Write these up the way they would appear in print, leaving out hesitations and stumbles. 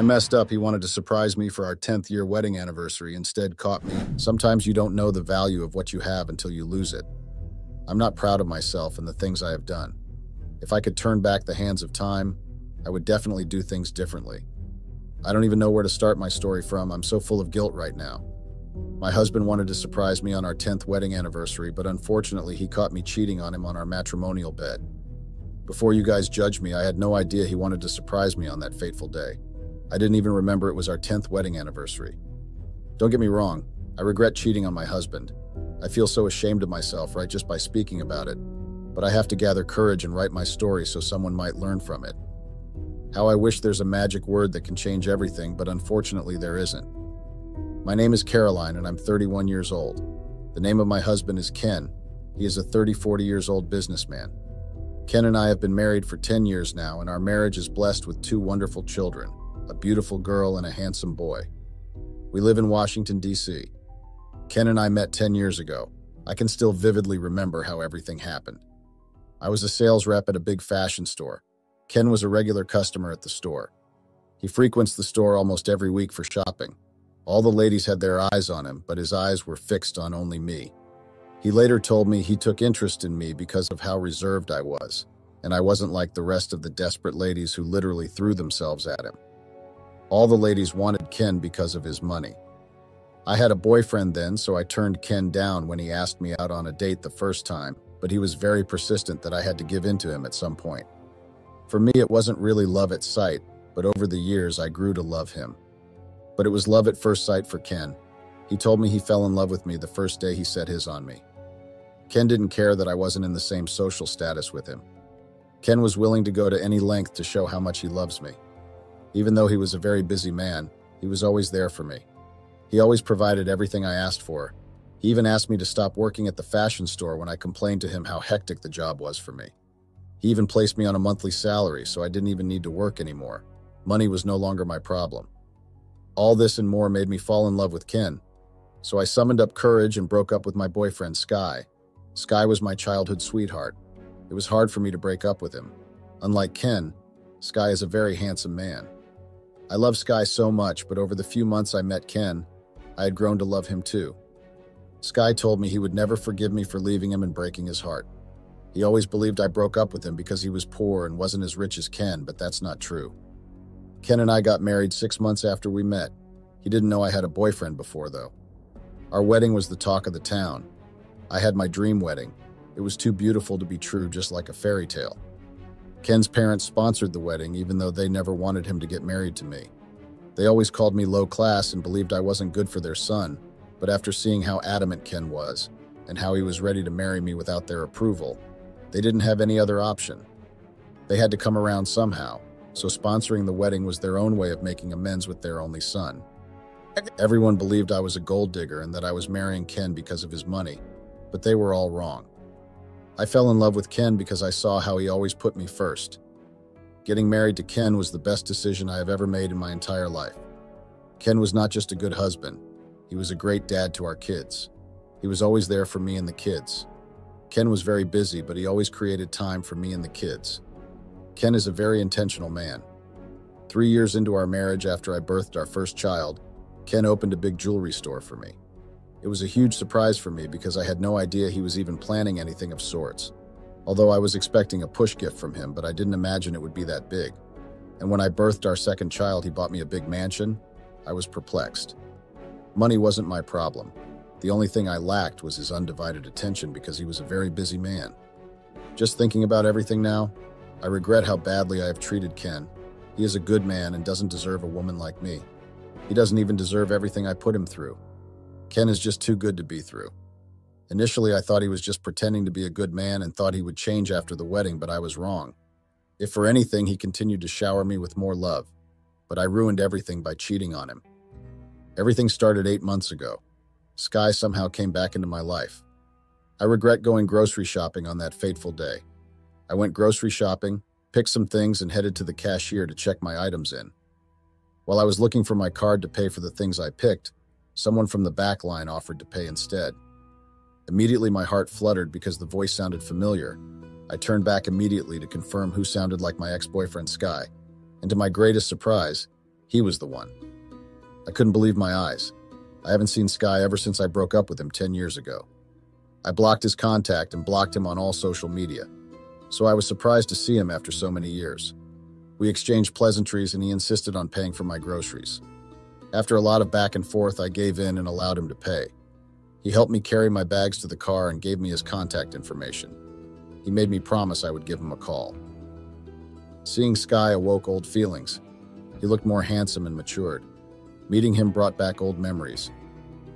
I messed up. He wanted to surprise me for our 10th year wedding anniversary, instead caught me. Sometimes you don't know the value of what you have until you lose it. I'm not proud of myself and the things I have done. If I could turn back the hands of time, I would definitely do things differently. I don't even know where to start my story from. I'm so full of guilt right now. My husband wanted to surprise me on our 10th wedding anniversary, but unfortunately he caught me cheating on him on our matrimonial bed. Before you guys judge me, I had no idea he wanted to surprise me on that fateful day. I didn't even remember it was our 10th wedding anniversary. Don't get me wrong, I regret cheating on my husband. I feel so ashamed of myself, right, just by speaking about it. But I have to gather courage and write my story so someone might learn from it. How I wish there's a magic word that can change everything, but unfortunately there isn't. My name is Caroline and I'm 31 years old. The name of my husband is Ken. He is a 40 years old businessman. Ken and I have been married for 10 years now, and our marriage is blessed with 2 wonderful children, a beautiful girl and a handsome boy. We live in Washington, D.C. Ken and I met 10 years ago. I can still vividly remember how everything happened. I was a sales rep at a big fashion store. Ken was a regular customer at the store. He frequents the store almost every week for shopping. All the ladies had their eyes on him, but his eyes were fixed on only me. He later told me he took interest in me because of how reserved I was, and I wasn't like the rest of the desperate ladies who literally threw themselves at him. All the ladies wanted Ken because of his money. I had a boyfriend then, so I turned Ken down when he asked me out on a date the first time, but he was very persistent that I had to give in to him at some point. For me, it wasn't really love at sight, but over the years I grew to love him. But it was love at first sight for Ken. He told me he fell in love with me the first day he set his on me. Ken didn't care that I wasn't in the same social status with him. Ken was willing to go to any length to show how much he loves me. Even though he was a very busy man, he was always there for me. He always provided everything I asked for. He even asked me to stop working at the fashion store when I complained to him how hectic the job was for me. He even placed me on a monthly salary, so I didn't even need to work anymore. Money was no longer my problem. All this and more made me fall in love with Ken. So I summoned up courage and broke up with my boyfriend, Sky. Sky was my childhood sweetheart. It was hard for me to break up with him. Unlike Ken, Sky is a very handsome man. I love Sky so much, but over the few months I met Ken, I had grown to love him too. Sky told me he would never forgive me for leaving him and breaking his heart. He always believed I broke up with him because he was poor and wasn't as rich as Ken, but that's not true. Ken and I got married 6 months after we met. He didn't know I had a boyfriend before, though. Our wedding was the talk of the town. I had my dream wedding. It was too beautiful to be true, just like a fairy tale. Ken's parents sponsored the wedding, even though they never wanted him to get married to me. They always called me low class and believed I wasn't good for their son, but after seeing how adamant Ken was, and how he was ready to marry me without their approval, they didn't have any other option. They had to come around somehow, so sponsoring the wedding was their own way of making amends with their only son. Everyone believed I was a gold digger and that I was marrying Ken because of his money, but they were all wrong. I fell in love with Ken because I saw how he always put me first. Getting married to Ken was the best decision I have ever made in my entire life. Ken was not just a good husband, he was a great dad to our kids. He was always there for me and the kids. Ken was very busy, but he always created time for me and the kids. Ken is a very intentional man. 3 years into our marriage, after I birthed our first child, Ken opened a big jewelry store for me. It was a huge surprise for me because I had no idea he was even planning anything of sorts. Although I was expecting a push gift from him, but I didn't imagine it would be that big. And when I birthed our second child, he bought me a big mansion. I was perplexed. Money wasn't my problem. The only thing I lacked was his undivided attention because he was a very busy man. Just thinking about everything now, I regret how badly I have treated Ken. He is a good man and doesn't deserve a woman like me. He doesn't even deserve everything I put him through. Ken is just too good to be through. Initially, I thought he was just pretending to be a good man and thought he would change after the wedding, but I was wrong. If for anything, he continued to shower me with more love, but I ruined everything by cheating on him. Everything started 8 months ago. Sky somehow came back into my life. I regret going grocery shopping on that fateful day. I went grocery shopping, picked some things, and headed to the cashier to check my items in. While I was looking for my card to pay for the things I picked, someone from the back line offered to pay instead. Immediately, my heart fluttered because the voice sounded familiar. I turned back immediately to confirm who sounded like my ex-boyfriend Sky, and to my greatest surprise, He was the one. I couldn't believe my eyes. I haven't seen Sky ever since I broke up with him 10 years ago. I blocked his contact and blocked him on all social media, so I was surprised to see him after so many years. We exchanged pleasantries and he insisted on paying for my groceries. After a lot of back and forth, I gave in and allowed him to pay. He helped me carry my bags to the car and gave me his contact information. He made me promise I would give him a call. Seeing Sky awoke old feelings. He looked more handsome and matured. Meeting him brought back old memories.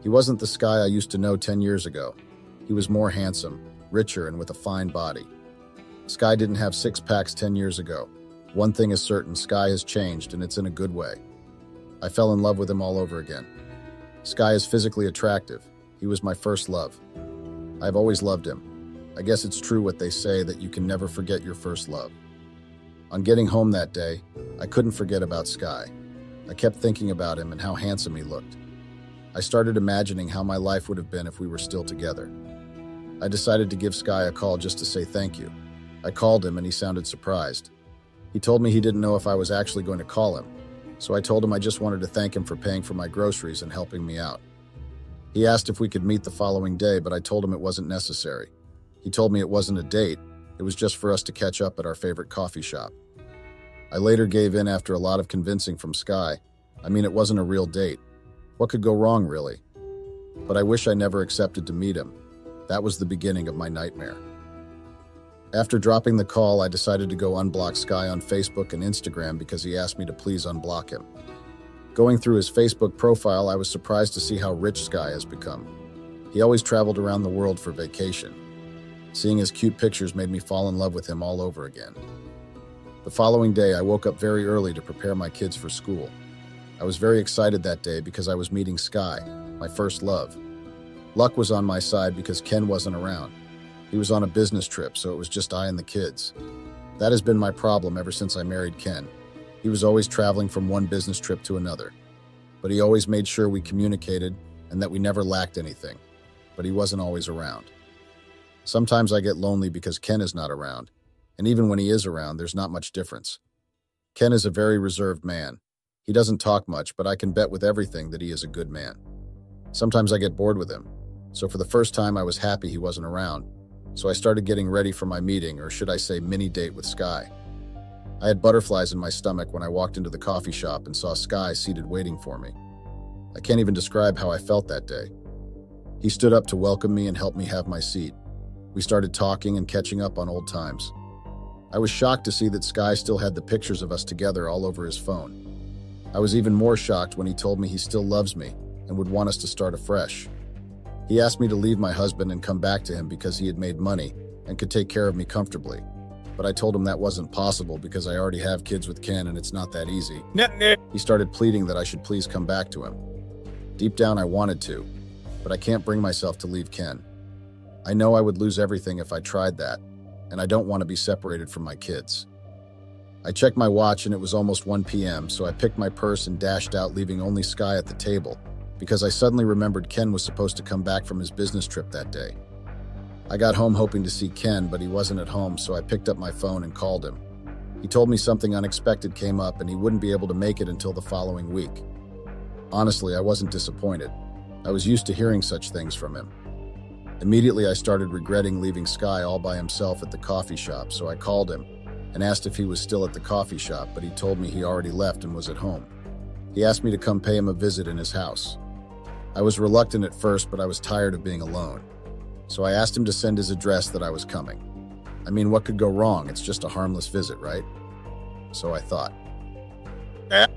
He wasn't the Sky I used to know 10 years ago. He was more handsome, richer, and with a fine body. Sky didn't have six-packs 10 years ago. One thing is certain, Sky has changed, and it's in a good way. I fell in love with him all over again. Sky is physically attractive. He was my first love. I've always loved him. I guess it's true what they say that you can never forget your first love. On getting home that day, I couldn't forget about Sky. I kept thinking about him and how handsome he looked. I started imagining how my life would have been if we were still together. I decided to give Sky a call just to say thank you. I called him and he sounded surprised. He told me he didn't know if I was actually going to call him, so I told him I just wanted to thank him for paying for my groceries and helping me out. He asked if we could meet the following day, but I told him it wasn't necessary. He told me it wasn't a date, it was just for us to catch up at our favorite coffee shop. I later gave in after a lot of convincing from Sky. I mean, it wasn't a real date. What could go wrong, really? But I wish I never accepted to meet him. That was the beginning of my nightmare. After dropping the call, I decided to go unblock Sky on Facebook and Instagram because he asked me to please unblock him. Going through his Facebook profile, I was surprised to see how rich Sky has become. He always traveled around the world for vacation. Seeing his cute pictures made me fall in love with him all over again. The following day, I woke up very early to prepare my kids for school. I was very excited that day because I was meeting Sky, my first love. Luck was on my side because Ken wasn't around. He was on a business trip, so it was just I and the kids. That has been my problem ever since I married Ken. He was always traveling from one business trip to another. But he always made sure we communicated and that we never lacked anything. But he wasn't always around. Sometimes I get lonely because Ken is not around. And even when he is around, there's not much difference. Ken is a very reserved man. He doesn't talk much, but I can bet with everything that he is a good man. Sometimes I get bored with him. So for the first time, I was happy he wasn't around. So I started getting ready for my meeting, or should I say mini date with Sky. I had butterflies in my stomach when I walked into the coffee shop and saw Sky seated waiting for me. I can't even describe how I felt that day. He stood up to welcome me and help me have my seat. We started talking and catching up on old times. I was shocked to see that Sky still had the pictures of us together all over his phone. I was even more shocked when he told me he still loves me and would want us to start afresh. He asked me to leave my husband and come back to him because he had made money and could take care of me comfortably. But I told him that wasn't possible because I already have kids with Ken and it's not that easy. He started pleading that I should please come back to him. Deep down, I wanted to, but I can't bring myself to leave Ken. I know I would lose everything if I tried that, and I don't want to be separated from my kids. I checked my watch and it was almost 1 p.m., so I picked my purse and dashed out, leaving only Sky at the table, because I suddenly remembered Ken was supposed to come back from his business trip that day. I got home hoping to see Ken, but he wasn't at home, so I picked up my phone and called him. He told me something unexpected came up and he wouldn't be able to make it until the following week. Honestly, I wasn't disappointed. I was used to hearing such things from him. Immediately, I started regretting leaving Sky all by himself at the coffee shop, so I called him and asked if he was still at the coffee shop, but he told me he already left and was at home. He asked me to come pay him a visit in his house. I was reluctant at first, but I was tired of being alone. So I asked him to send his address that I was coming. I mean, what could go wrong? It's just a harmless visit, right? So I thought.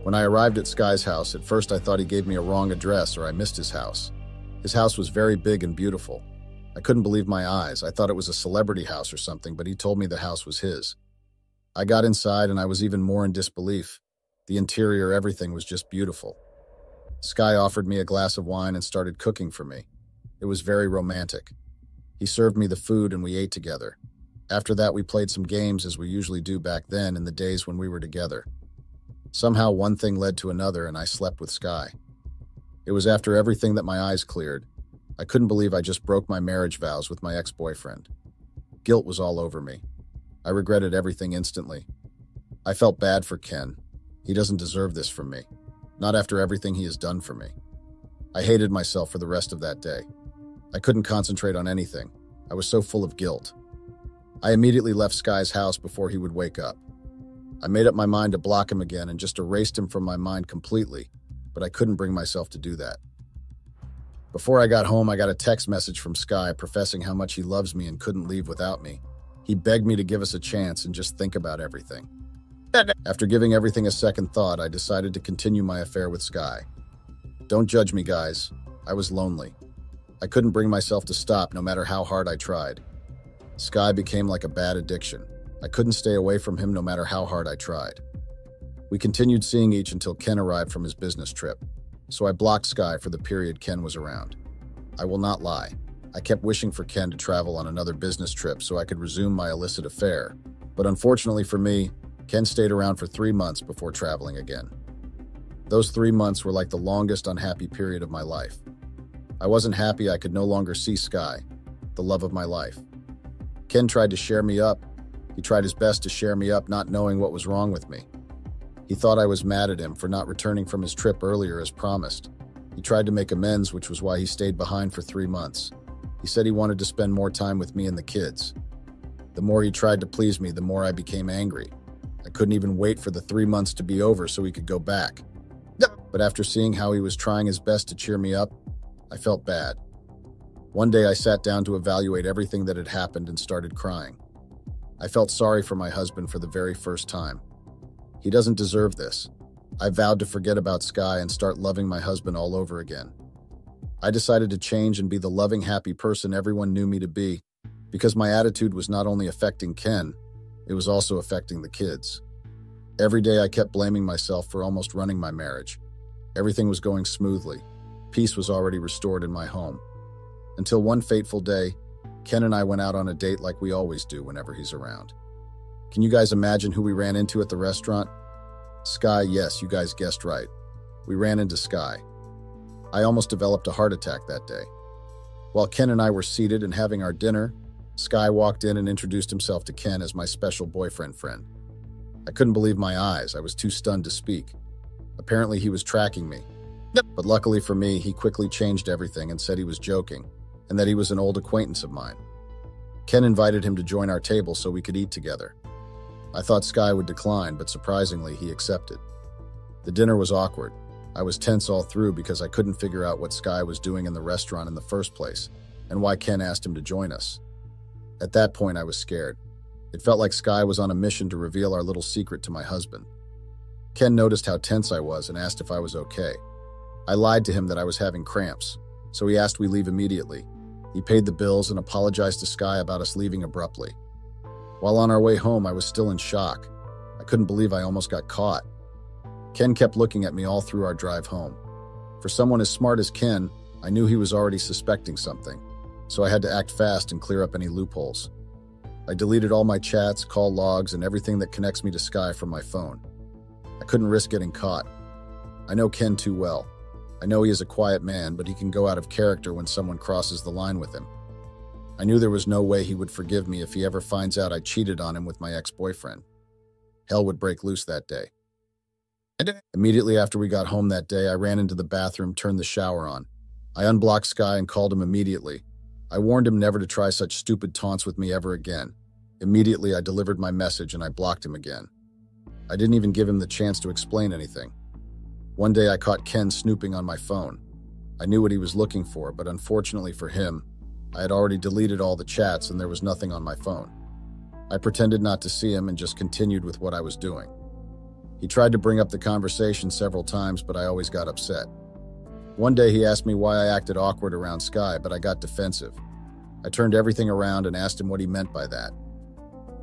When I arrived at Sky's house, at first I thought he gave me a wrong address or I missed his house. His house was very big and beautiful. I couldn't believe my eyes. I thought it was a celebrity house or something, but he told me the house was his. I got inside and I was even more in disbelief. The interior, everything was just beautiful. Sky offered me a glass of wine and started cooking for me. It was very romantic. He served me the food and we ate together. After that, we played some games as we usually do back then in the days when we were together. Somehow one thing led to another and I slept with Sky. It was after everything that my eyes cleared. I couldn't believe I just broke my marriage vows with my ex-boyfriend. Guilt was all over me. I regretted everything instantly. I felt bad for Ken. He doesn't deserve this from me. Not after everything he has done for me. I hated myself for the rest of that day. I couldn't concentrate on anything. I was so full of guilt. I immediately left Sky's house before he would wake up. I made up my mind to block him again and just erased him from my mind completely, but I couldn't bring myself to do that. Before I got home, I got a text message from Sky professing how much he loves me and couldn't leave without me. He begged me to give us a chance and just think about everything. After giving everything a second thought, I decided to continue my affair with Sky. Don't judge me, guys. I was lonely. I couldn't bring myself to stop no matter how hard I tried. Sky became like a bad addiction. I couldn't stay away from him no matter how hard I tried. We continued seeing each until Ken arrived from his business trip, so I blocked Sky for the period Ken was around. I will not lie. I kept wishing for Ken to travel on another business trip so I could resume my illicit affair, but unfortunately for me, Ken stayed around for 3 months before traveling again. Those 3 months were like the longest unhappy period of my life. I wasn't happy I could no longer see Sky, the love of my life. Ken tried to cheer me up. He tried his best to cheer me up, not knowing what was wrong with me. He thought I was mad at him for not returning from his trip earlier as promised. He tried to make amends, which was why he stayed behind for 3 months. He said he wanted to spend more time with me and the kids. The more he tried to please me, the more I became angry. I couldn't even wait for the 3 months to be over so he could go back. But after seeing how he was trying his best to cheer me up, I felt bad. One day I sat down to evaluate everything that had happened and started crying. I felt sorry for my husband for the very first time. He doesn't deserve this. I vowed to forget about Sky and start loving my husband all over again. I decided to change and be the loving, happy person everyone knew me to be, because my attitude was not only affecting Ken, it was also affecting the kids. Every day I kept blaming myself for almost running my marriage. Everything was going smoothly. Peace was already restored in my home. Until one fateful day, Ken and I went out on a date like we always do whenever he's around. Can you guys imagine who we ran into at the restaurant? Sky, yes, you guys guessed right. We ran into Sky. I almost developed a heart attack that day. While Ken and I were seated and having our dinner, Sky walked in and introduced himself to Ken as my special boyfriend friend. I couldn't believe my eyes. I was too stunned to speak. Apparently he was tracking me. But luckily for me, he quickly changed everything and said he was joking, and that he was an old acquaintance of mine. Ken invited him to join our table so we could eat together. I thought Sky would decline, but surprisingly, he accepted. The dinner was awkward. I was tense all through because I couldn't figure out what Sky was doing in the restaurant in the first place, and why Ken asked him to join us. At that point, I was scared. It felt like Sky was on a mission to reveal our little secret to my husband. Ken noticed how tense I was and asked if I was okay. I lied to him that I was having cramps, so he asked we leave immediately. He paid the bills and apologized to Sky about us leaving abruptly. While on our way home, I was still in shock. I couldn't believe I almost got caught. Ken kept looking at me all through our drive home. For someone as smart as Ken, I knew he was already suspecting something, so I had to act fast and clear up any loopholes. I deleted all my chats, call logs, and everything that connects me to Sky from my phone. I couldn't risk getting caught. I know Ken too well. I know he is a quiet man, but he can go out of character when someone crosses the line with him. I knew there was no way he would forgive me if he ever finds out I cheated on him with my ex-boyfriend. Hell would break loose that day. Immediately after we got home that day, I ran into the bathroom, turned the shower on. I unblocked Sky and called him immediately. I warned him never to try such stupid taunts with me ever again. Immediately, I delivered my message and I blocked him again. I didn't even give him the chance to explain anything. One day I caught Ken snooping on my phone. I knew what he was looking for, but unfortunately for him, I had already deleted all the chats and there was nothing on my phone. I pretended not to see him and just continued with what I was doing. He tried to bring up the conversation several times, but I always got upset. One day he asked me why I acted awkward around Sky, but I got defensive. I turned everything around and asked him what he meant by that.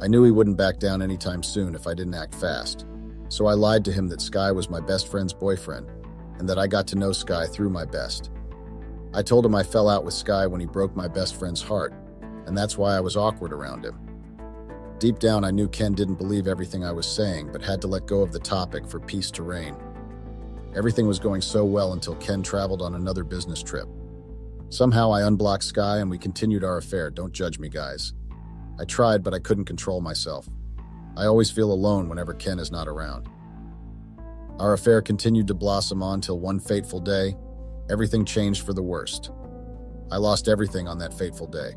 I knew he wouldn't back down anytime soon if I didn't act fast. So I lied to him that Sky was my best friend's boyfriend, and that I got to know Sky through my best. I told him I fell out with Sky when he broke my best friend's heart, and that's why I was awkward around him. Deep down, I knew Ken didn't believe everything I was saying, but had to let go of the topic for peace to reign. Everything was going so well until Ken traveled on another business trip. Somehow I unblocked Sky and we continued our affair. Don't judge me, guys. I tried, but I couldn't control myself. I always feel alone whenever Ken is not around. Our affair continued to blossom on till one fateful day, everything changed for the worst. I lost everything on that fateful day.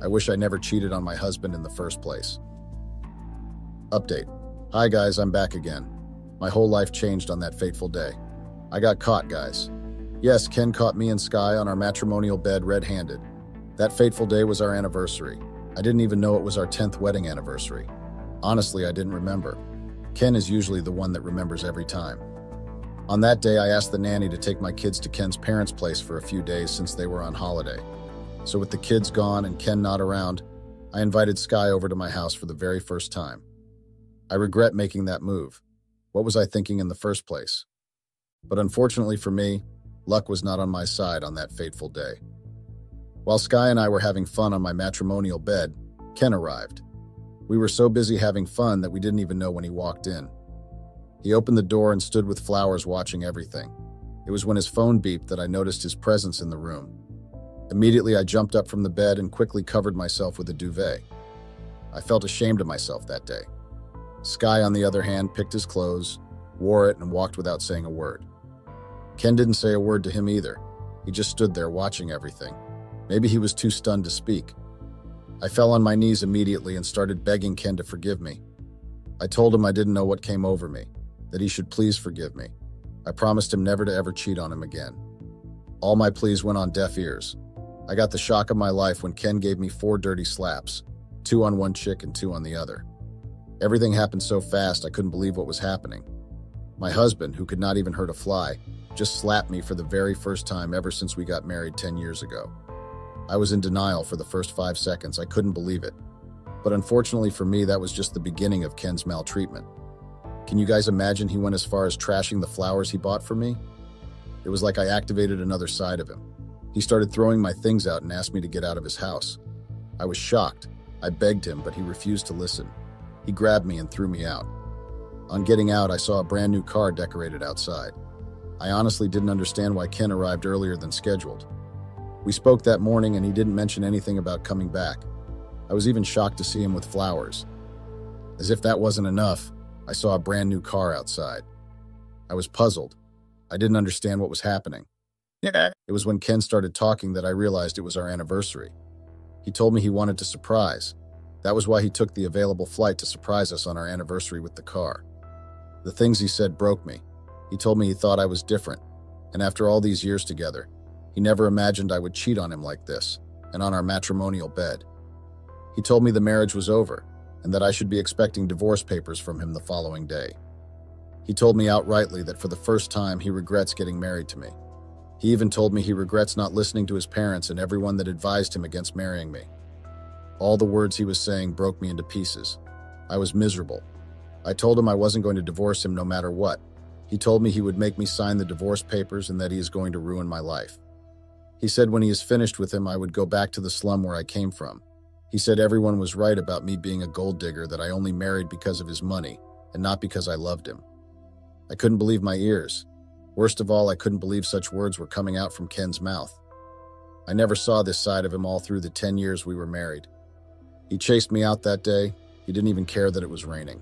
I wish I never cheated on my husband in the first place. Update. Hi guys, I'm back again. My whole life changed on that fateful day. I got caught, guys. Yes, Ken caught me and Sky on our matrimonial bed red-handed. That fateful day was our anniversary. I didn't even know it was our 10th wedding anniversary. Honestly, I didn't remember. Ken is usually the one that remembers every time. On that day, I asked the nanny to take my kids to Ken's parents' place for a few days since they were on holiday. So with the kids gone and Ken not around, I invited Sky over to my house for the very first time. I regret making that move. What was I thinking in the first place? But unfortunately for me, luck was not on my side on that fateful day. While Sky and I were having fun on my matrimonial bed, Ken arrived. We were so busy having fun that we didn't even know when he walked in. He opened the door and stood with flowers watching everything. It was when his phone beeped that I noticed his presence in the room. Immediately, I jumped up from the bed and quickly covered myself with a duvet. I felt ashamed of myself that day. Sky, on the other hand, picked his clothes, wore it, and walked without saying a word. Ken didn't say a word to him either. He just stood there watching everything. Maybe he was too stunned to speak. I fell on my knees immediately and started begging Ken to forgive me. I told him I didn't know what came over me, that he should please forgive me. I promised him never to ever cheat on him again. All my pleas went on deaf ears. I got the shock of my life when Ken gave me 4 dirty slaps, 2 on one chick and 2 on the other. Everything happened so fast I couldn't believe what was happening. My husband, who could not even hurt a fly, just slapped me for the very first time ever since we got married 10 years ago. I was in denial for the first 5 seconds. I couldn't believe it. But unfortunately for me, that was just the beginning of Ken's maltreatment. Can you guys imagine he went as far as trashing the flowers he bought for me? It was like I activated another side of him. He started throwing my things out and asked me to get out of his house. I was shocked. I begged him, but he refused to listen. He grabbed me and threw me out. On getting out, I saw a brand new car decorated outside. I honestly didn't understand why Ken arrived earlier than scheduled. We spoke that morning and he didn't mention anything about coming back. I was even shocked to see him with flowers. As if that wasn't enough, I saw a brand new car outside. I was puzzled. I didn't understand what was happening. It was when Ken started talking that I realized it was our anniversary. He told me he wanted to surprise. That was why he took the available flight to surprise us on our anniversary with the car. The things he said broke me. He told me he thought I was different, and after all these years together, he never imagined I would cheat on him like this, and on our matrimonial bed. He told me the marriage was over, and that I should be expecting divorce papers from him the following day. He told me outrightly that for the first time he regrets getting married to me. He even told me he regrets not listening to his parents and everyone that advised him against marrying me. All the words he was saying broke me into pieces. I was miserable. I told him I wasn't going to divorce him no matter what. He told me he would make me sign the divorce papers and that he is going to ruin my life. He said when he is finished with him, I would go back to the slum where I came from. He said everyone was right about me being a gold digger, that I only married because of his money and not because I loved him. I couldn't believe my ears. Worst of all, I couldn't believe such words were coming out from Ken's mouth. I never saw this side of him all through the 10 years we were married. He chased me out that day. He didn't even care that it was raining.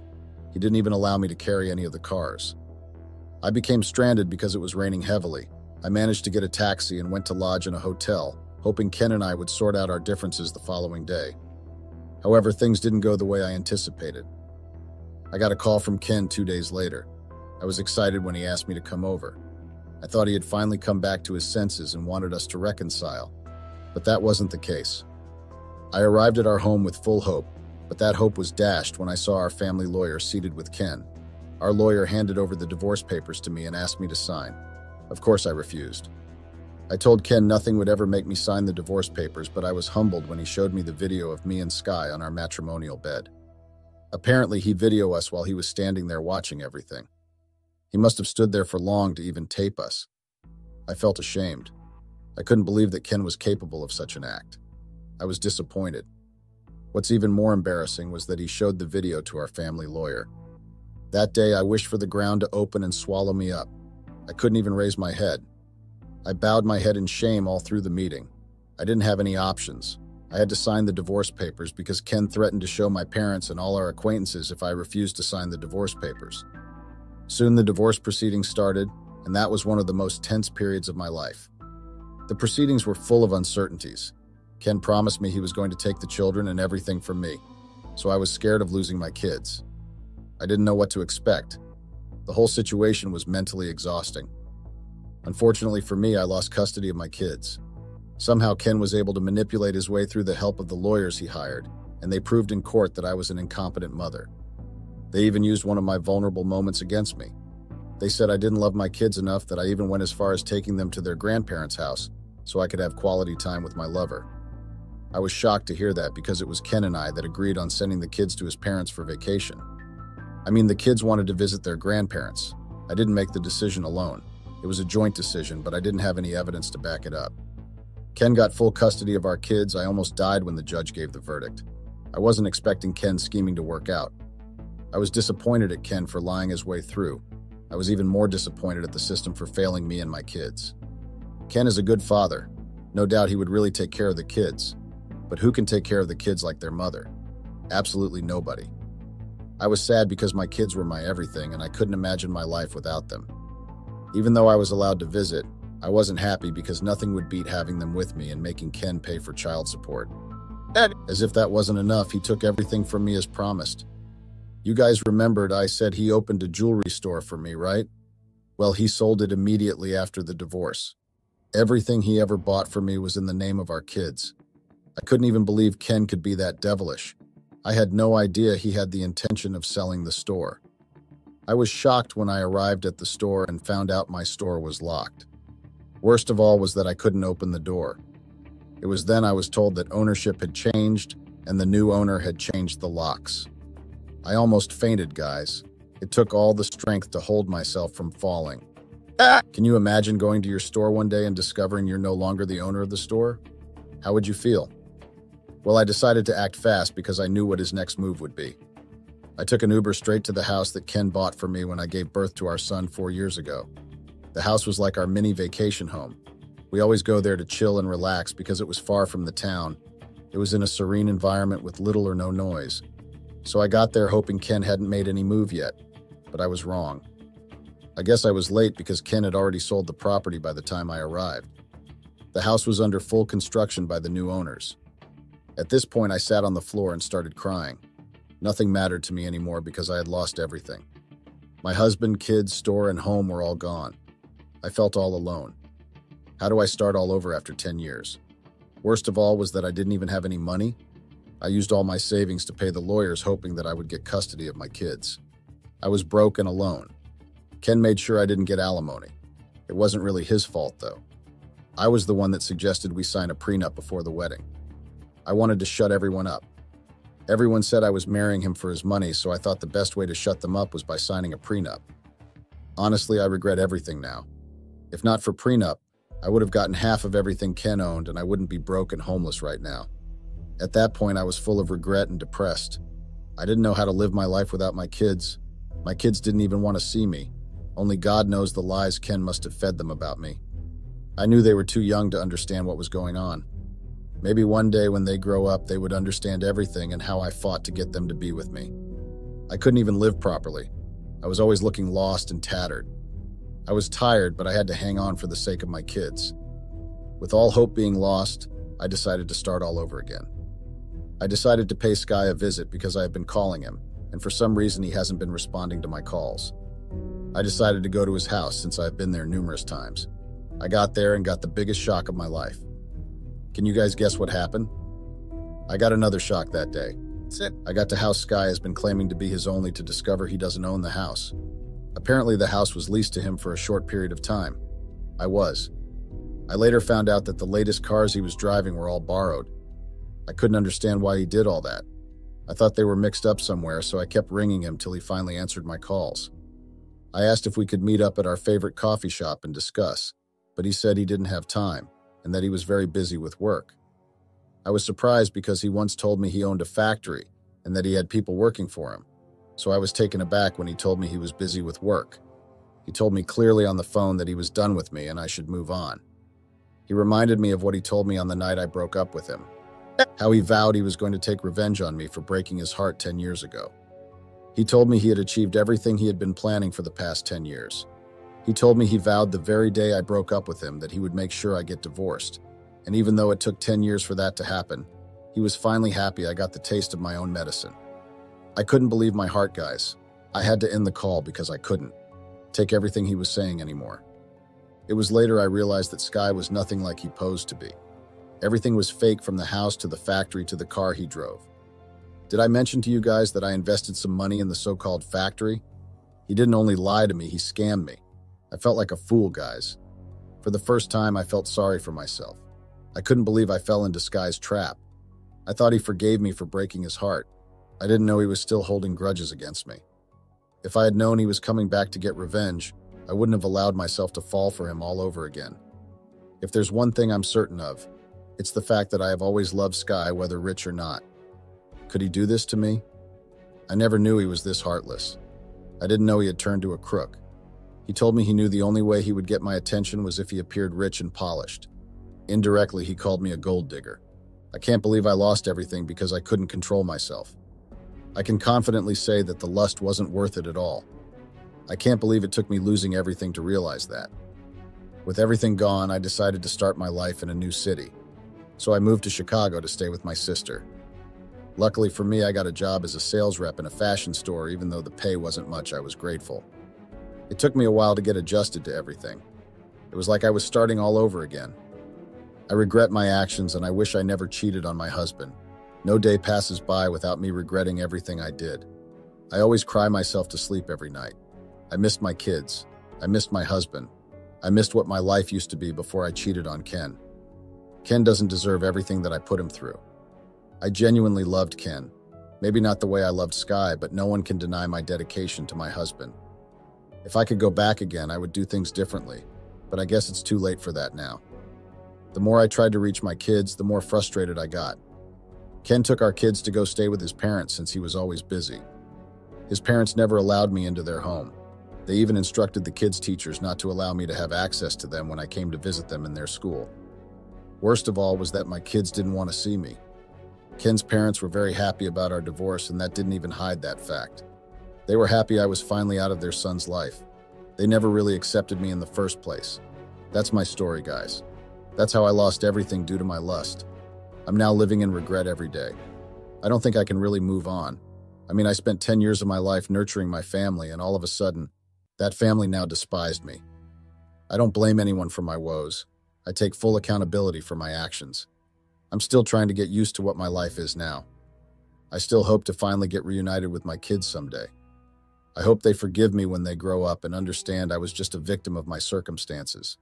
He didn't even allow me to carry any of the cars. I became stranded because it was raining heavily. I managed to get a taxi and went to lodge in a hotel, hoping Ken and I would sort out our differences the following day. However, things didn't go the way I anticipated. I got a call from Ken 2 days later. I was excited when he asked me to come over. I thought he had finally come back to his senses and wanted us to reconcile, but that wasn't the case. I arrived at our home with full hope, but that hope was dashed when I saw our family lawyer seated with Ken. Our lawyer handed over the divorce papers to me and asked me to sign. Of course I refused. I told Ken nothing would ever make me sign the divorce papers, but I was humbled when he showed me the video of me and Sky on our matrimonial bed. Apparently he videoed us while he was standing there watching everything. He must have stood there for long to even tape us. I felt ashamed. I couldn't believe that Ken was capable of such an act. I was disappointed. What's even more embarrassing was that he showed the video to our family lawyer. That day, I wished for the ground to open and swallow me up. I couldn't even raise my head. I bowed my head in shame all through the meeting. I didn't have any options. I had to sign the divorce papers because Ken threatened to show my parents and all our acquaintances if I refused to sign the divorce papers. Soon the divorce proceedings started, and that was one of the most tense periods of my life. The proceedings were full of uncertainties. Ken promised me he was going to take the children and everything from me, so I was scared of losing my kids. I didn't know what to expect. The whole situation was mentally exhausting. Unfortunately for me, I lost custody of my kids. Somehow Ken was able to manipulate his way through the help of the lawyers he hired, and they proved in court that I was an incompetent mother. They even used one of my vulnerable moments against me. They said I didn't love my kids enough that I even went as far as taking them to their grandparents' house so I could have quality time with my lover. I was shocked to hear that because it was Ken and I that agreed on sending the kids to his parents for vacation. I mean, the kids wanted to visit their grandparents. I didn't make the decision alone. It was a joint decision, but I didn't have any evidence to back it up. Ken got full custody of our kids. I almost died when the judge gave the verdict. I wasn't expecting Ken's scheming to work out. I was disappointed at Ken for lying his way through. I was even more disappointed at the system for failing me and my kids. Ken is a good father. No doubt he would really take care of the kids. But who can take care of the kids like their mother? Absolutely nobody. I was sad because my kids were my everything and I couldn't imagine my life without them. Even though I was allowed to visit, I wasn't happy because nothing would beat having them with me and making Ken pay for child support. As if that wasn't enough, he took everything from me as promised. You guys remembered I said he opened a jewelry store for me, right? Well, he sold it immediately after the divorce. Everything he ever bought for me was in the name of our kids. I couldn't even believe Ken could be that devilish. I had no idea he had the intention of selling the store. I was shocked when I arrived at the store and found out my store was locked. Worst of all was that I couldn't open the door. It was then I was told that ownership had changed and the new owner had changed the locks. I almost fainted, guys. It took all the strength to hold myself from falling. Can you imagine going to your store one day and discovering you're no longer the owner of the store? How would you feel? Well, I decided to act fast because I knew what his next move would be. I took an Uber straight to the house that Ken bought for me when I gave birth to our son 4 years ago. The house was like our mini vacation home. We always go there to chill and relax because it was far from the town. It was in a serene environment with little or no noise. So I got there hoping Ken hadn't made any move yet, but I was wrong. I guess I was late because Ken had already sold the property by the time I arrived. The house was under full construction by the new owners. At this point, I sat on the floor and started crying. Nothing mattered to me anymore because I had lost everything. My husband, kids, store, and home were all gone. I felt all alone. How do I start all over after 10 years? Worst of all was that I didn't even have any money. I used all my savings to pay the lawyers, hoping that I would get custody of my kids. I was broke and alone. Ken made sure I didn't get alimony. It wasn't really his fault, though. I was the one that suggested we sign a prenup before the wedding. I wanted to shut everyone up. Everyone said I was marrying him for his money, so I thought the best way to shut them up was by signing a prenup. Honestly, I regret everything now. If not for prenup, I would have gotten half of everything Ken owned and I wouldn't be broke and homeless right now. At that point, I was full of regret and depressed. I didn't know how to live my life without my kids. My kids didn't even want to see me. Only God knows the lies Ken must have fed them about me. I knew they were too young to understand what was going on. Maybe one day when they grow up, they would understand everything and how I fought to get them to be with me. I couldn't even live properly. I was always looking lost and tattered. I was tired, but I had to hang on for the sake of my kids. With all hope being lost, I decided to start all over again. I decided to pay Sky a visit because I have been calling him, and for some reason he hasn't been responding to my calls. I decided to go to his house since I've been there numerous times. I got there and got the biggest shock of my life. Can you guys guess what happened? I got another shock that day. I got to house Sky has been claiming to be his only to discover he doesn't own the house. Apparently the house was leased to him for a short period of time. I later found out that the latest cars he was driving were all borrowed. I couldn't understand why he did all that. I thought they were mixed up somewhere, so I kept ringing him till he finally answered my calls. I asked if we could meet up at our favorite coffee shop and discuss, but he said he didn't have time and that he was very busy with work. I was surprised because he once told me he owned a factory and that he had people working for him, so I was taken aback when he told me he was busy with work. He told me clearly on the phone that he was done with me and I should move on. He reminded me of what he told me on the night I broke up with him, how he vowed he was going to take revenge on me for breaking his heart 10 years ago. He told me he had achieved everything he had been planning for the past 10 years. He told me he vowed the very day I broke up with him that he would make sure I get divorced. And even though it took 10 years for that to happen, he was finally happy I got the taste of my own medicine. I couldn't believe my heart, guys. I had to end the call because I couldn't take everything he was saying anymore. It was later I realized that Sky was nothing like he posed to be. Everything was fake, from the house to the factory to the car he drove. Did I mention to you guys that I invested some money in the so-called factory? He didn't only lie to me, he scammed me. I felt like a fool, guys. For the first time, I felt sorry for myself. I couldn't believe I fell into Sky's trap. I thought he forgave me for breaking his heart. I didn't know he was still holding grudges against me. If I had known he was coming back to get revenge, I wouldn't have allowed myself to fall for him all over again. If there's one thing I'm certain of, it's the fact that I have always loved Sky, whether rich or not. Could he do this to me? I never knew he was this heartless. I didn't know he had turned to a crook. He told me he knew the only way he would get my attention was if he appeared rich and polished. Indirectly, he called me a gold digger. I can't believe I lost everything because I couldn't control myself. I can confidently say that the lust wasn't worth it at all. I can't believe it took me losing everything to realize that. With everything gone, I decided to start my life in a new city. So I moved to Chicago to stay with my sister. Luckily for me, I got a job as a sales rep in a fashion store. Even though the pay wasn't much, I was grateful. It took me a while to get adjusted to everything. It was like I was starting all over again. I regret my actions, and I wish I never cheated on my husband. No day passes by without me regretting everything I did. I always cry myself to sleep every night. I missed my kids. I missed my husband. I missed what my life used to be before I cheated on Ken. Ken doesn't deserve everything that I put him through. I genuinely loved Ken. Maybe not the way I loved Sky, but no one can deny my dedication to my husband. If I could go back again, I would do things differently, but I guess it's too late for that now. The more I tried to reach my kids, the more frustrated I got. Ken took our kids to go stay with his parents since he was always busy. His parents never allowed me into their home. They even instructed the kids' teachers not to allow me to have access to them when I came to visit them in their school. Worst of all was that my kids didn't want to see me. Ken's parents were very happy about our divorce, and that didn't even hide that fact. They were happy I was finally out of their son's life. They never really accepted me in the first place. That's my story, guys. That's how I lost everything due to my lust. I'm now living in regret every day. I don't think I can really move on. I spent 10 years of my life nurturing my family, and all of a sudden, that family now despised me. I don't blame anyone for my woes. I take full accountability for my actions. I'm still trying to get used to what my life is now. I still hope to finally get reunited with my kids someday. I hope they forgive me when they grow up and understand I was just a victim of my circumstances.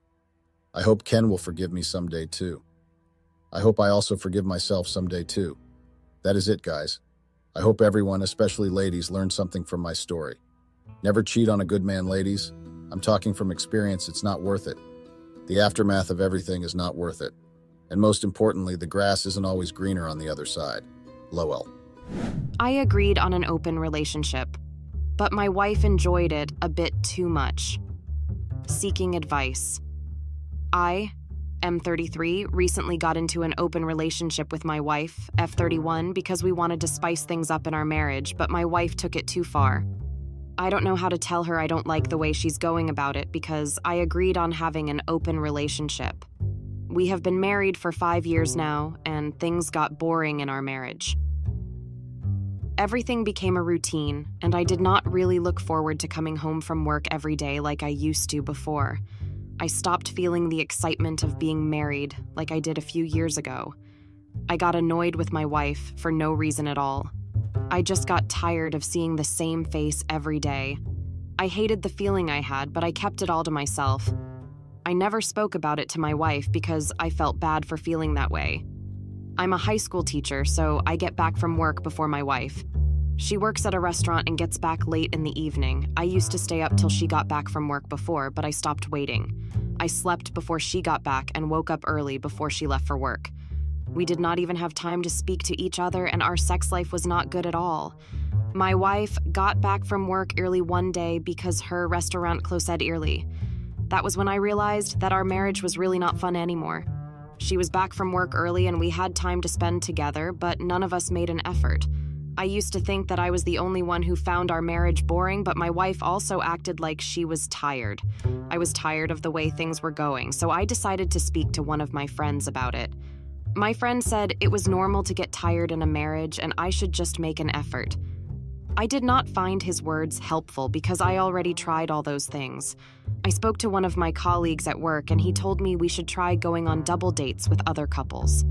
I hope Ken will forgive me someday too. I hope I also forgive myself someday too. That is it, guys. I hope everyone, especially ladies, learned something from my story. Never cheat on a good man, ladies. I'm talking from experience, it's not worth it. The aftermath of everything is not worth it. And most importantly, the grass isn't always greener on the other side. Lowell. I agreed on an open relationship, but my wife enjoyed it a bit too much. Seeking advice. I, M33, recently got into an open relationship with my wife, F31, because we wanted to spice things up in our marriage, but my wife took it too far. I don't know how to tell her I don't like the way she's going about it because I agreed on having an open relationship. We have been married for 5 years now, and things got boring in our marriage. Everything became a routine, and I did not really look forward to coming home from work every day like I used to before. I stopped feeling the excitement of being married like I did a few years ago. I got annoyed with my wife for no reason at all. I just got tired of seeing the same face every day. I hated the feeling I had, but I kept it all to myself. I never spoke about it to my wife because I felt bad for feeling that way. I'm a high school teacher, so I get back from work before my wife. She works at a restaurant and gets back late in the evening. I used to stay up till she got back from work before, but I stopped waiting. I slept before she got back and woke up early before she left for work. We did not even have time to speak to each other, and our sex life was not good at all. My wife got back from work early one day because her restaurant closed early. That was when I realized that our marriage was really not fun anymore. She was back from work early and we had time to spend together, but none of us made an effort. I used to think that I was the only one who found our marriage boring, but my wife also acted like she was tired. I was tired of the way things were going, so I decided to speak to one of my friends about it. My friend said it was normal to get tired in a marriage and I should just make an effort. I did not find his words helpful because I already tried all those things. I spoke to one of my colleagues at work and he told me we should try going on double dates with other couples.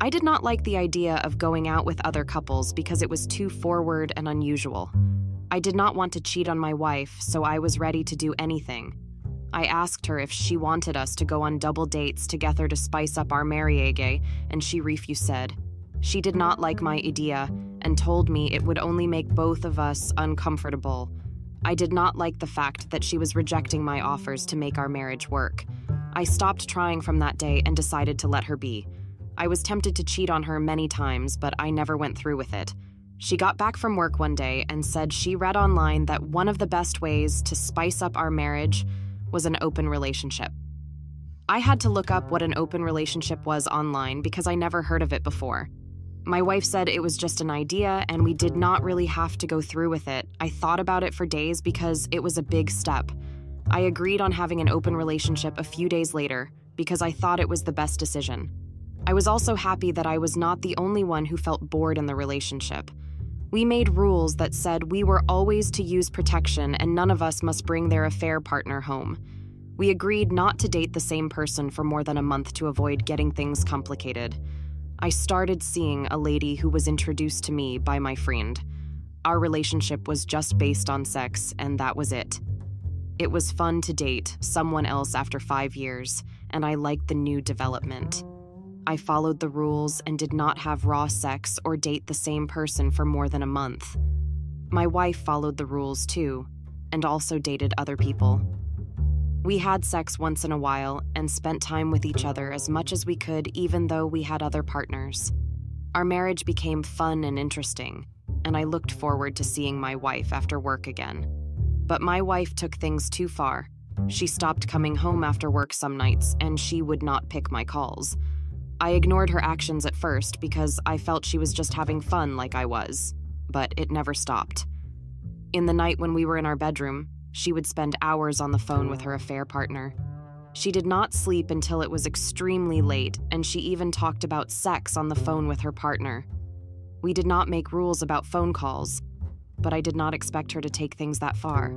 I did not like the idea of going out with other couples because it was too forward and unusual. I did not want to cheat on my wife, so I was ready to do anything. I asked her if she wanted us to go on double dates together to spice up our marriage, and she refused. She did not like my idea and told me it would only make both of us uncomfortable. I did not like the fact that she was rejecting my offers to make our marriage work. I stopped trying from that day and decided to let her be. I was tempted to cheat on her many times, but I never went through with it. She got back from work one day and said she read online that one of the best ways to spice up our marriage was an open relationship. I had to look up what an open relationship was online because I never heard of it before. My wife said it was just an idea and we did not really have to go through with it. I thought about it for days because it was a big step. I agreed on having an open relationship a few days later because I thought it was the best decision. I was also happy that I was not the only one who felt bored in the relationship. We made rules that said we were always to use protection and none of us must bring their affair partner home. We agreed not to date the same person for more than a month to avoid getting things complicated. I started seeing a lady who was introduced to me by my friend. Our relationship was just based on sex, and that was it. It was fun to date someone else after 5 years, and I liked the new development. I followed the rules and did not have raw sex or date the same person for more than a month. My wife followed the rules too, and also dated other people. We had sex once in a while and spent time with each other as much as we could even though we had other partners. Our marriage became fun and interesting, and I looked forward to seeing my wife after work again. But my wife took things too far. She stopped coming home after work some nights, and she would not pick my calls. I ignored her actions at first because I felt she was just having fun like I was, but it never stopped. In the night when we were in our bedroom, she would spend hours on the phone with her affair partner. She did not sleep until it was extremely late, and she even talked about sex on the phone with her partner. We did not make rules about phone calls, but I did not expect her to take things that far.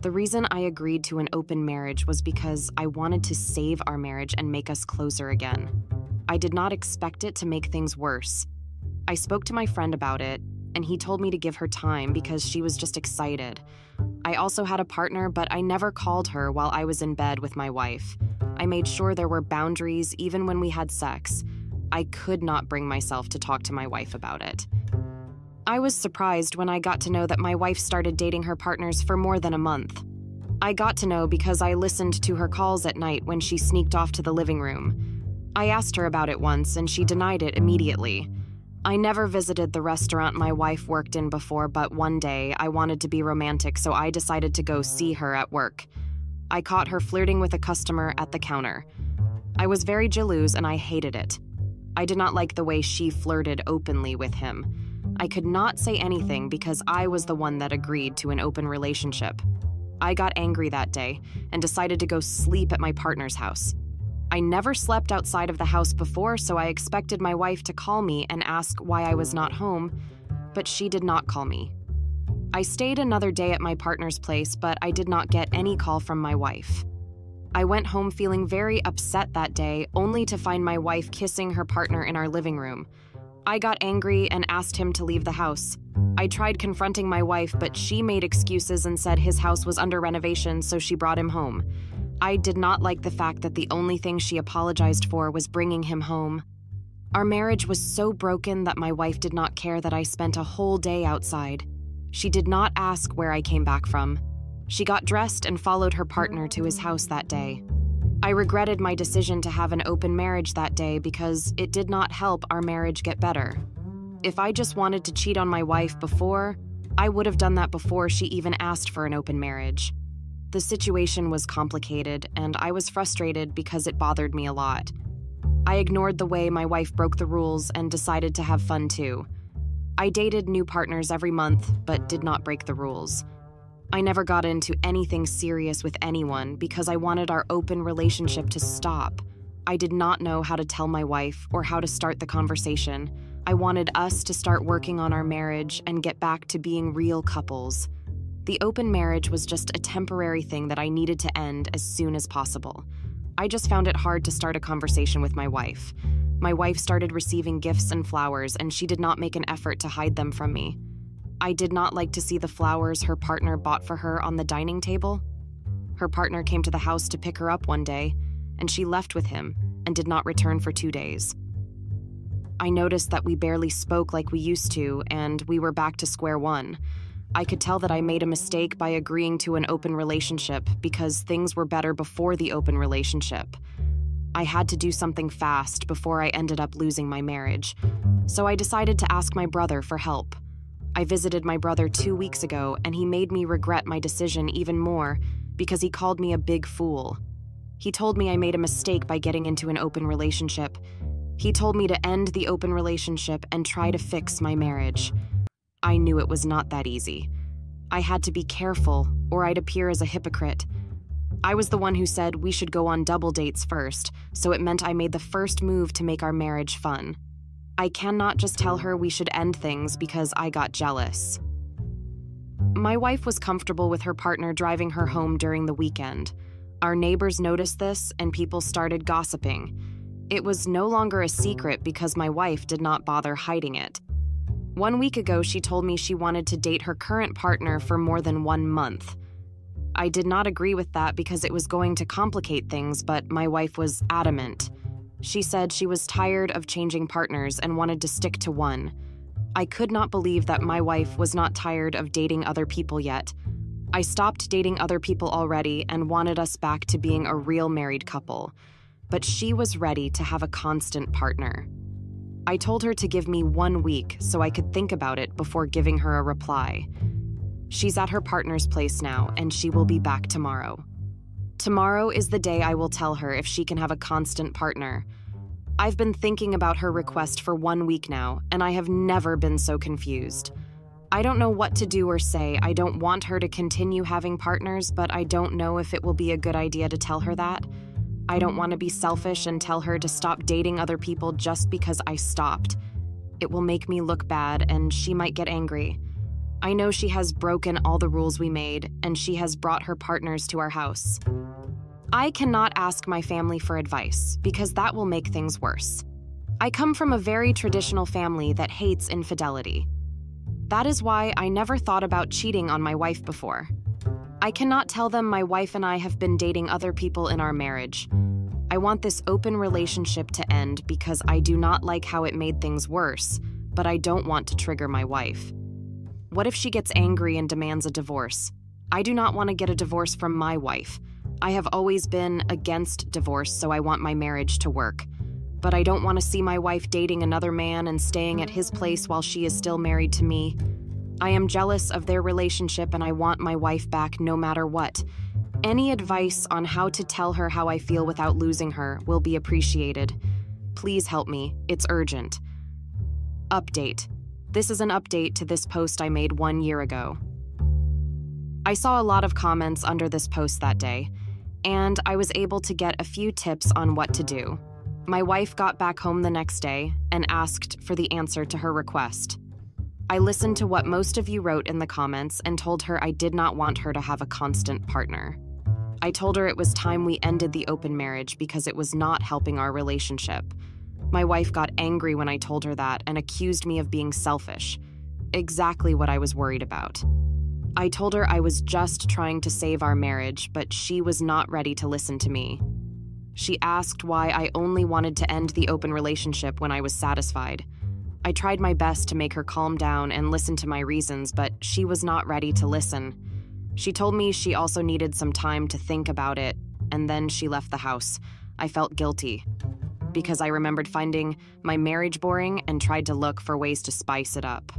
The reason I agreed to an open marriage was because I wanted to save our marriage and make us closer again. I did not expect it to make things worse. I spoke to my friend about it, and he told me to give her time because she was just excited. I also had a partner, but I never called her while I was in bed with my wife. I made sure there were boundaries even when we had sex. I could not bring myself to talk to my wife about it. I was surprised when I got to know that my wife started dating her partners for more than a month. I got to know because I listened to her calls at night when she sneaked off to the living room. I asked her about it once, and she denied it immediately. I never visited the restaurant my wife worked in before, but one day I wanted to be romantic, so I decided to go see her at work. I caught her flirting with a customer at the counter. I was very jaloux, and I hated it. I did not like the way she flirted openly with him. I could not say anything because I was the one that agreed to an open relationship. I got angry that day and decided to go sleep at my partner's house. I never slept outside of the house before, so I expected my wife to call me and ask why I was not home, but she did not call me. I stayed another day at my partner's place, but I did not get any call from my wife. I went home feeling very upset that day, only to find my wife kissing her partner in our living room. I got angry and asked him to leave the house. I tried confronting my wife, but she made excuses and said his house was under renovation, so she brought him home. I did not like the fact that the only thing she apologized for was bringing him home. Our marriage was so broken that my wife did not care that I spent a whole day outside. She did not ask where I came back from. She got dressed and followed her partner to his house that day. I regretted my decision to have an open marriage that day because it did not help our marriage get better. If I just wanted to cheat on my wife before, I would have done that before she even asked for an open marriage. The situation was complicated, and I was frustrated because it bothered me a lot. I ignored the way my wife broke the rules and decided to have fun too. I dated new partners every month, but did not break the rules. I never got into anything serious with anyone because I wanted our open relationship to stop. I did not know how to tell my wife or how to start the conversation. I wanted us to start working on our marriage and get back to being real couples. The open marriage was just a temporary thing that I needed to end as soon as possible. I just found it hard to start a conversation with my wife. My wife started receiving gifts and flowers, and she did not make an effort to hide them from me. I did not like to see the flowers her partner bought for her on the dining table. Her partner came to the house to pick her up one day, and she left with him and did not return for 2 days. I noticed that we barely spoke like we used to, and we were back to square one. I could tell that I made a mistake by agreeing to an open relationship because things were better before the open relationship. I had to do something fast before I ended up losing my marriage, so I decided to ask my brother for help. I visited my brother 2 weeks ago, and he made me regret my decision even more because he called me a big fool. He told me I made a mistake by getting into an open relationship. He told me to end the open relationship and try to fix my marriage. I knew it was not that easy. I had to be careful, or I'd appear as a hypocrite. I was the one who said we should go on double dates first, so it meant I made the first move to make our marriage fun. I cannot just tell her we should end things because I got jealous. My wife was comfortable with her partner driving her home during the weekend. Our neighbors noticed this, and people started gossiping. It was no longer a secret because my wife did not bother hiding it. 1 week ago, she told me she wanted to date her current partner for more than 1 month. I did not agree with that because it was going to complicate things, but my wife was adamant. She said she was tired of changing partners and wanted to stick to one. I could not believe that my wife was not tired of dating other people yet. I stopped dating other people already and wanted us back to being a real married couple, but she was ready to have a constant partner. I told her to give me 1 week so I could think about it before giving her a reply. She's at her partner's place now, and she will be back tomorrow. Tomorrow is the day I will tell her if she can have a constant partner. I've been thinking about her request for 1 week now, and I have never been so confused. I don't know what to do or say. I don't want her to continue having partners, but I don't know if it will be a good idea to tell her that. I don't want to be selfish and tell her to stop dating other people just because I stopped. It will make me look bad, and she might get angry. I know she has broken all the rules we made, and she has brought her partners to our house. I cannot ask my family for advice, because that will make things worse. I come from a very traditional family that hates infidelity. That is why I never thought about cheating on my wife before. I cannot tell them my wife and I have been dating other people in our marriage. I want this open relationship to end because I do not like how it made things worse, but I don't want to trigger my wife. What if she gets angry and demands a divorce? I do not want to get a divorce from my wife. I have always been against divorce, so I want my marriage to work. But I don't want to see my wife dating another man and staying at his place while she is still married to me. I am jealous of their relationship and I want my wife back no matter what. Any advice on how to tell her how I feel without losing her will be appreciated. Please help me. It's urgent. Update. This is an update to this post I made 1 year ago. I saw a lot of comments under this post that day, and I was able to get a few tips on what to do. My wife got back home the next day and asked for the answer to her request. I listened to what most of you wrote in the comments and told her I did not want her to have a constant partner. I told her it was time we ended the open marriage because it was not helping our relationship. My wife got angry when I told her that and accused me of being selfish. Exactly what I was worried about. I told her I was just trying to save our marriage, but she was not ready to listen to me. She asked why I only wanted to end the open relationship when I was satisfied. I tried my best to make her calm down and listen to my reasons, but she was not ready to listen. She told me she also needed some time to think about it, and then she left the house. I felt guilty because I remembered finding my marriage boring and tried to look for ways to spice it up.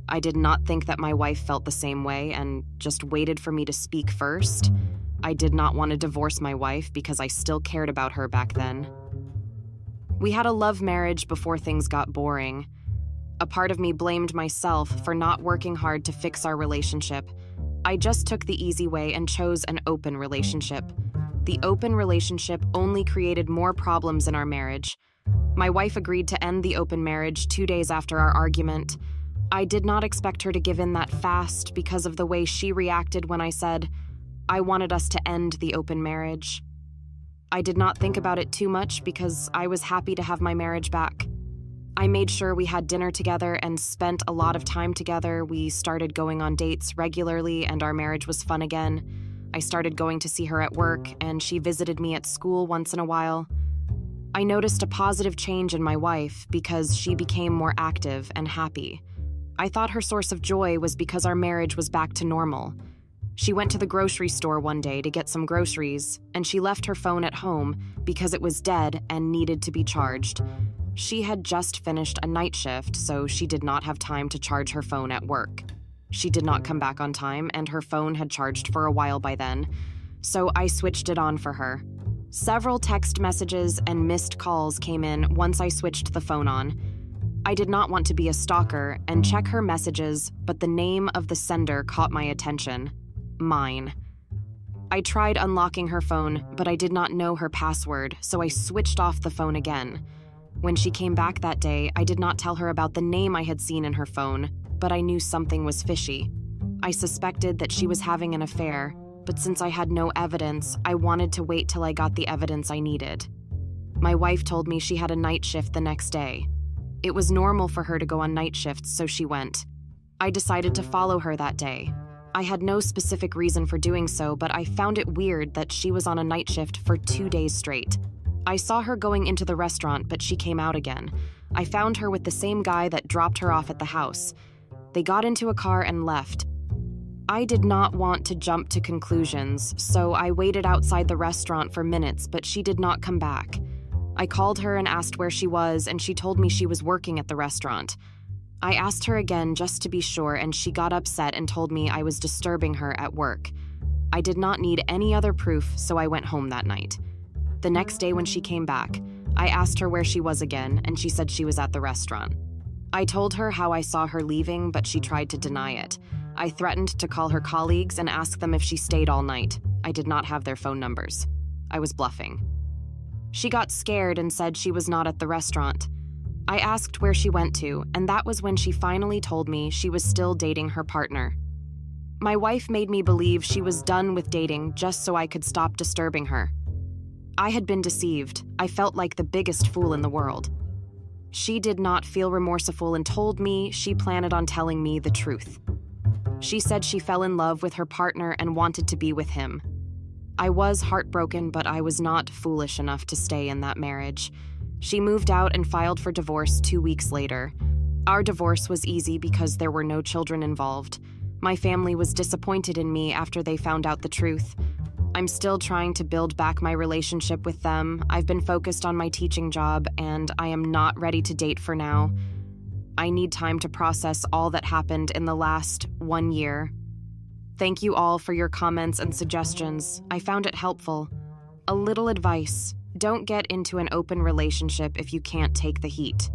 I did not think that my wife felt the same way and just waited for me to speak first. I did not want to divorce my wife because I still cared about her back then. We had a love marriage before things got boring. A part of me blamed myself for not working hard to fix our relationship. I just took the easy way and chose an open relationship. The open relationship only created more problems in our marriage. My wife agreed to end the open marriage 2 days after our argument. I did not expect her to give in that fast because of the way she reacted when I said, I wanted us to end the open marriage. I did not think about it too much because I was happy to have my marriage back. I made sure we had dinner together and spent a lot of time together. We started going on dates regularly and our marriage was fun again. I started going to see her at work and she visited me at school once in a while. I noticed a positive change in my wife because she became more active and happy. I thought her source of joy was because our marriage was back to normal. She went to the grocery store one day to get some groceries, and she left her phone at home because it was dead and needed to be charged. She had just finished a night shift, so she did not have time to charge her phone at work. She did not come back on time, and her phone had charged for a while by then, so I switched it on for her. Several text messages and missed calls came in once I switched the phone on. I did not want to be a stalker and check her messages, but the name of the sender caught my attention. Mine. I tried unlocking her phone, but I did not know her password, so I switched off the phone again. When she came back that day, I did not tell her about the name I had seen in her phone, but I knew something was fishy. I suspected that she was having an affair, but since I had no evidence, I wanted to wait till I got the evidence I needed. My wife told me she had a night shift the next day. It was normal for her to go on night shifts, so she went. I decided to follow her that day. I had no specific reason for doing so, but I found it weird that she was on a night shift for 2 days straight. I saw her going into the restaurant, but she came out again. I found her with the same guy that dropped her off at the house. They got into a car and left. I did not want to jump to conclusions, so I waited outside the restaurant for minutes, but she did not come back. I called her and asked where she was, and she told me she was working at the restaurant. I asked her again just to be sure, and she got upset and told me I was disturbing her at work. I did not need any other proof, so I went home that night. The next day when she came back, I asked her where she was again, and she said she was at the restaurant. I told her how I saw her leaving, but she tried to deny it. I threatened to call her colleagues and ask them if she stayed all night. I did not have their phone numbers. I was bluffing. She got scared and said she was not at the restaurant. I asked where she went to, and that was when she finally told me she was still dating her partner. My wife made me believe she was done with dating just so I could stop disturbing her. I had been deceived. I felt like the biggest fool in the world. She did not feel remorseful and told me she planned on telling me the truth. She said she fell in love with her partner and wanted to be with him. I was heartbroken, but I was not foolish enough to stay in that marriage. She moved out and filed for divorce 2 weeks later. Our divorce was easy because there were no children involved. My family was disappointed in me after they found out the truth. I'm still trying to build back my relationship with them. I've been focused on my teaching job, and I am not ready to date for now. I need time to process all that happened in the last 1 year. Thank you all for your comments and suggestions. I found it helpful. A little advice: don't get into an open relationship if you can't take the heat.